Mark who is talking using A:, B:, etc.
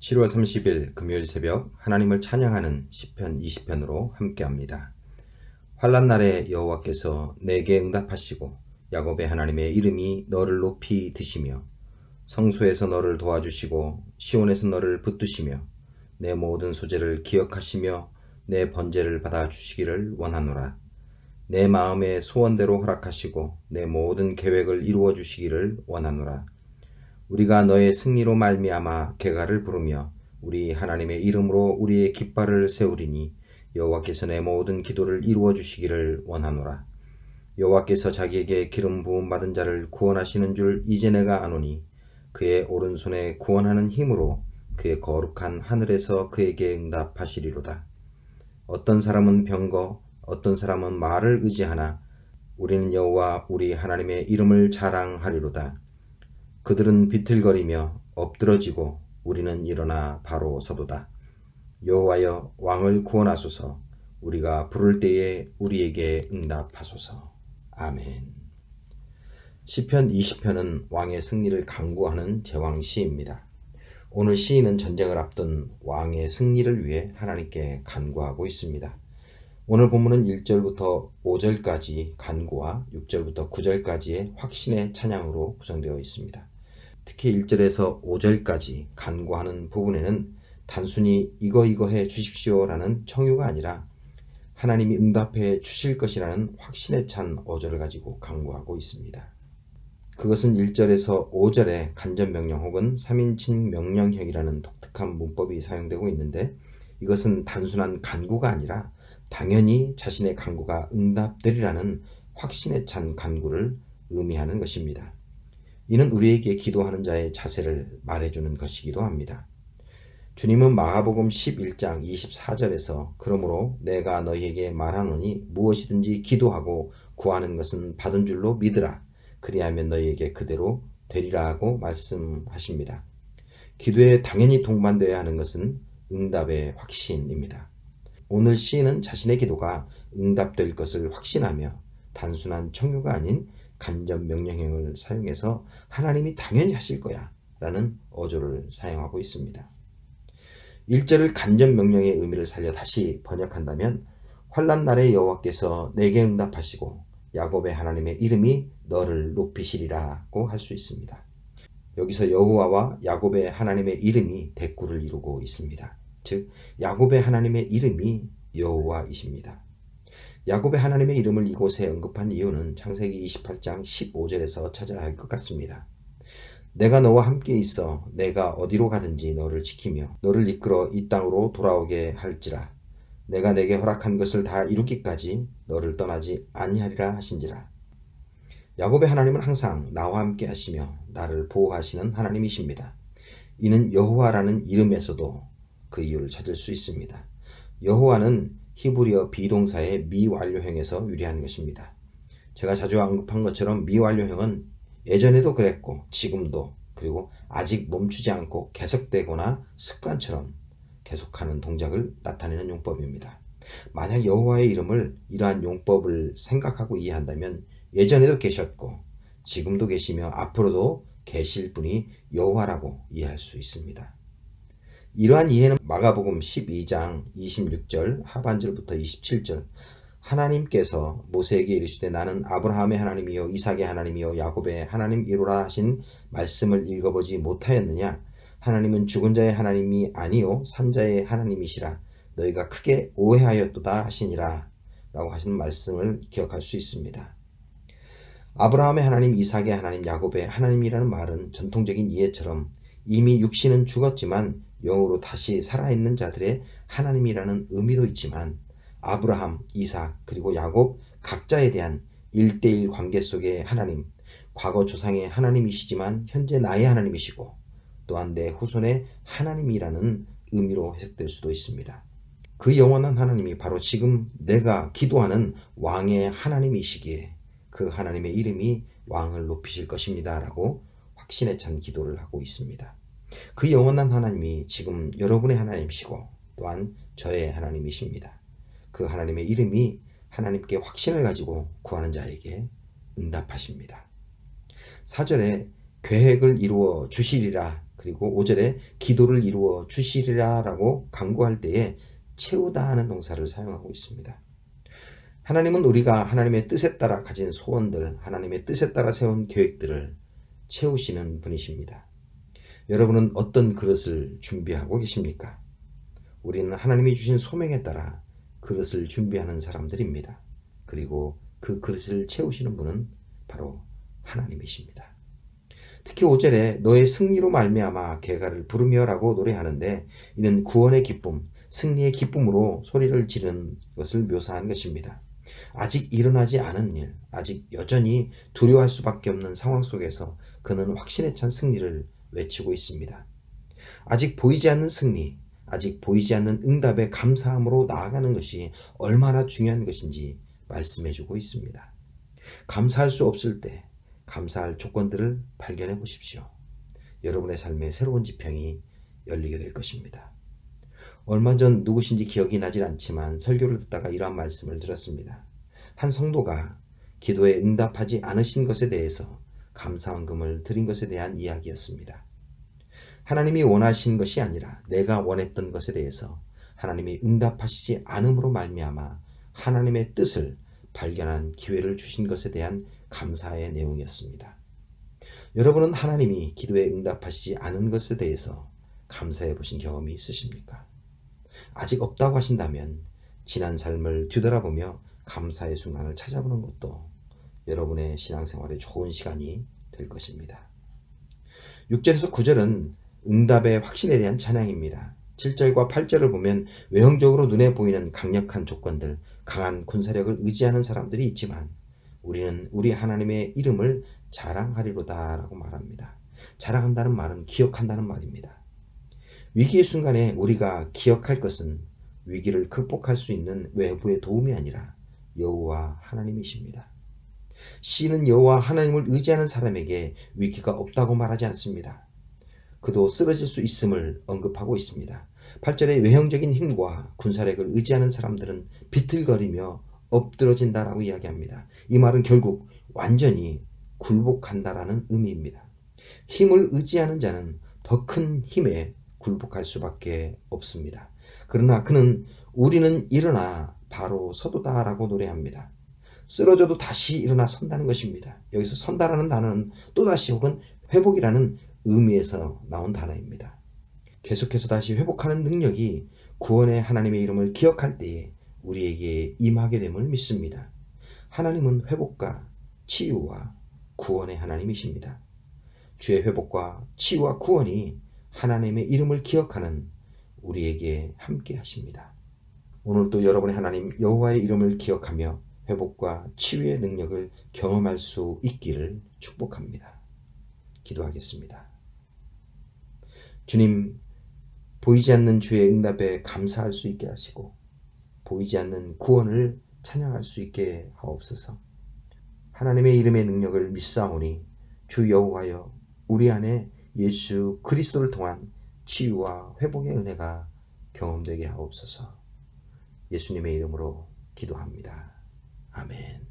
A: 7월 30일 금요일 새벽 하나님을 찬양하는 시편 20편으로 함께합니다. 환난 날에 여호와께서 내게 응답하시고 야곱의 하나님의 이름이 너를 높이 드시며 성소에서 너를 도와주시고 시온에서 너를 붙드시며 내 모든 소재를 기억하시며 내 번제를 받아주시기를 원하노라. 내 마음의 소원대로 허락하시고 내 모든 계획을 이루어 주시기를 원하노라. 우리가 너의 승리로 말미암아 개가를 부르며 우리 하나님의 이름으로 우리의 깃발을 세우리니 여호와께서 내 모든 기도를 이루어 주시기를 원하노라. 여호와께서 자기에게 기름 부음 받은 자를 구원하시는 줄 이제 내가 아노니 그의 오른손에 구원하는 힘으로 그의 거룩한 하늘에서 그에게 응답하시리로다. 어떤 사람은 병거 어떤 사람은 말을 의지하나 우리는 여호와 우리 하나님의 이름을 자랑하리로다. 그들은 비틀거리며 엎드러지고 우리는 일어나 바로 서도다. 여호와여 왕을 구원하소서. 우리가 부를 때에 우리에게 응답하소서. 아멘. 시편 20편은 왕의 승리를 간구하는 제왕시입니다. 오늘 시인은 전쟁을 앞둔 왕의 승리를 위해 하나님께 간구하고 있습니다. 오늘 본문은 1절부터 5절까지 간구와 6절부터 9절까지의 확신의 찬양으로 구성되어 있습니다. 특히 1절에서 5절까지 간구하는 부분에는 단순히 이거 해 주십시오라는 청유가 아니라 하나님이 응답해 주실 것이라는 확신에 찬 어조를 가지고 간구하고 있습니다. 그것은 1절에서 5절에 간접명령 혹은 3인칭 명령형이라는 독특한 문법이 사용되고 있는데 이것은 단순한 간구가 아니라 당연히 자신의 간구가 응답되리라는 확신에 찬 간구를 의미하는 것입니다. 이는 우리에게 기도하는 자의 자세를 말해주는 것이기도 합니다. 주님은 마가복음 11장 24절에서 그러므로 내가 너희에게 말하노니 무엇이든지 기도하고 구하는 것은 받은 줄로 믿으라. 그리하면 너희에게 그대로 되리라고 말씀하십니다. 기도에 당연히 동반되어야 하는 것은 응답의 확신입니다. 오늘 시인은 자신의 기도가 응답될 것을 확신하며 단순한 청유가 아닌 간접 명령형을 사용해서 하나님이 당연히 하실 거야 라는 어조를 사용하고 있습니다. 1절을 간접 명령의 의미를 살려 다시 번역한다면 환난 날에 여호와께서 내게 응답하시고 야곱의 하나님의 이름이 너를 높이시리라고 할 수 있습니다. 여기서 여호와와 야곱의 하나님의 이름이 대꾸를 이루고 있습니다. 즉 야곱의 하나님의 이름이 여호와이십니다. 야곱의 하나님의 이름을 이곳에 언급한 이유는 창세기 28장 15절에서 찾아야 할 것 같습니다. 내가 너와 함께 있어 내가 어디로 가든지 너를 지키며 너를 이끌어 이 땅으로 돌아오게 할지라. 내가 내게 허락한 것을 다 이루기까지 너를 떠나지 아니하리라 하신지라. 야곱의 하나님은 항상 나와 함께 하시며 나를 보호하시는 하나님이십니다. 이는 여호와라는 이름에서도 그 이유를 찾을 수 있습니다. 여호와는 히브리어 비동사의 미완료형에서 유래한 것입니다. 제가 자주 언급한 것처럼 미완료형은 예전에도 그랬고 지금도 그리고 아직 멈추지 않고 계속되거나 습관처럼 계속하는 동작을 나타내는 용법입니다. 만약 여호와의 이름을 이러한 용법을 생각하고 이해한다면 예전에도 계셨고 지금도 계시며 앞으로도 계실 분이 여호와라고 이해할 수 있습니다. 이러한 이해는 마가복음 12장 26절 하반절부터 27절 하나님께서 모세에게 이르시되 나는 아브라함의 하나님이요 이삭의 하나님이요 야곱의 하나님이로라 하신 말씀을 읽어보지 못하였느냐. 하나님은 죽은 자의 하나님이 아니요 산자의 하나님이시라. 너희가 크게 오해하였도다 하시니라 라고 하시는 말씀을 기억할 수 있습니다. 아브라함의 하나님, 이삭의 하나님, 야곱의 하나님이라는 말은 전통적인 이해처럼 이미 육신은 죽었지만 영으로 다시 살아있는 자들의 하나님이라는 의미도 있지만 아브라함, 이삭, 그리고 야곱 각자에 대한 1대1 관계 속의 하나님, 과거 조상의 하나님이시지만 현재 나의 하나님이시고 또한 내 후손의 하나님이라는 의미로 해석될 수도 있습니다. 그 영원한 하나님이 바로 지금 내가 기도하는 왕의 하나님이시기에 그 하나님의 이름이 왕을 높이실 것입니다 라고 확신에 찬 기도를 하고 있습니다. 그 영원한 하나님이 지금 여러분의 하나님이시고 또한 저의 하나님이십니다. 그 하나님의 이름이 하나님께 확신을 가지고 구하는 자에게 응답하십니다. 4절에 계획을 이루어 주시리라 그리고 5절에 기도를 이루어 주시리라 라고 간구할 때에 채우다 하는 동사를 사용하고 있습니다. 하나님은 우리가 하나님의 뜻에 따라 가진 소원들, 하나님의 뜻에 따라 세운 계획들을 채우시는 분이십니다. 여러분은 어떤 그릇을 준비하고 계십니까? 우리는 하나님이 주신 소명에 따라 그릇을 준비하는 사람들입니다. 그리고 그 그릇을 채우시는 분은 바로 하나님이십니다. 특히 5절에 너의 승리로 말미암아 개가를 부르며 라고 노래하는데 이는 구원의 기쁨, 승리의 기쁨으로 소리를 지르는 것을 묘사한 것입니다. 아직 일어나지 않은 일, 아직 여전히 두려워할 수밖에 없는 상황 속에서 그는 확신에 찬 승리를 외치고 있습니다. 아직 보이지 않는 승리, 아직 보이지 않는 응답에 감사함으로 나아가는 것이 얼마나 중요한 것인지 말씀해주고 있습니다. 감사할 수 없을 때 감사할 조건들을 발견해 보십시오. 여러분의 삶에 새로운 지평이 열리게 될 것입니다. 얼마 전 누구신지 기억이 나질 않지만 설교를 듣다가 이러한 말씀을 들었습니다. 한 성도가 기도에 응답하지 않으신 것에 대해서 감사헌금을 드린 것에 대한 이야기였습니다. 하나님이 원하신 것이 아니라 내가 원했던 것에 대해서 하나님이 응답하시지 않음으로 말미암아 하나님의 뜻을 발견한 기회를 주신 것에 대한 감사의 내용이었습니다. 여러분은 하나님이 기도에 응답하시지 않은 것에 대해서 감사해 보신 경험이 있으십니까? 아직 없다고 하신다면 지난 삶을 뒤돌아보며 감사의 순간을 찾아보는 것도 여러분의 신앙생활에 좋은 시간이 될 것입니다. 6절에서 9절은 응답의 확신에 대한 찬양입니다. 7절과 8절을 보면 외형적으로 눈에 보이는 강력한 조건들, 강한 군사력을 의지하는 사람들이 있지만 우리는 우리 하나님의 이름을 자랑하리로다 라고 말합니다. 자랑한다는 말은 기억한다는 말입니다. 위기의 순간에 우리가 기억할 것은 위기를 극복할 수 있는 외부의 도움이 아니라 여호와 하나님이십니다. 시인은 여호와 하나님을 의지하는 사람에게 위기가 없다고 말하지 않습니다. 그도 쓰러질 수 있음을 언급하고 있습니다. 8절에 외형적인 힘과 군사력을 의지하는 사람들은 비틀거리며 엎드러진다라고 이야기합니다. 이 말은 결국 완전히 굴복한다라는 의미입니다. 힘을 의지하는 자는 더 큰 힘에 굴복할 수밖에 없습니다. 그러나 그는 우리는 일어나 바로 서도다라고 노래합니다. 쓰러져도 다시 일어나 선다는 것입니다. 여기서 선다라는 단어는 또다시 혹은 회복이라는 의미에서 나온 단어입니다. 계속해서 다시 회복하는 능력이 구원의 하나님의 이름을 기억할 때에 우리에게 임하게 됨을 믿습니다. 하나님은 회복과 치유와 구원의 하나님이십니다. 주의 회복과 치유와 구원이 하나님의 이름을 기억하는 우리에게 함께 하십니다. 오늘도 여러분의 하나님 여호와의 이름을 기억하며 회복과 치유의 능력을 경험할 수 있기를 축복합니다. 기도하겠습니다. 주님, 보이지 않는 주의 응답에 감사할 수 있게 하시고 보이지 않는 구원을 찬양할 수 있게 하옵소서. 하나님의 이름의 능력을 믿사오니 주 여호와여 우리 안에 예수 그리스도를 통한 치유와 회복의 은혜가 경험되게 하옵소서. 예수님의 이름으로 기도합니다. 아멘.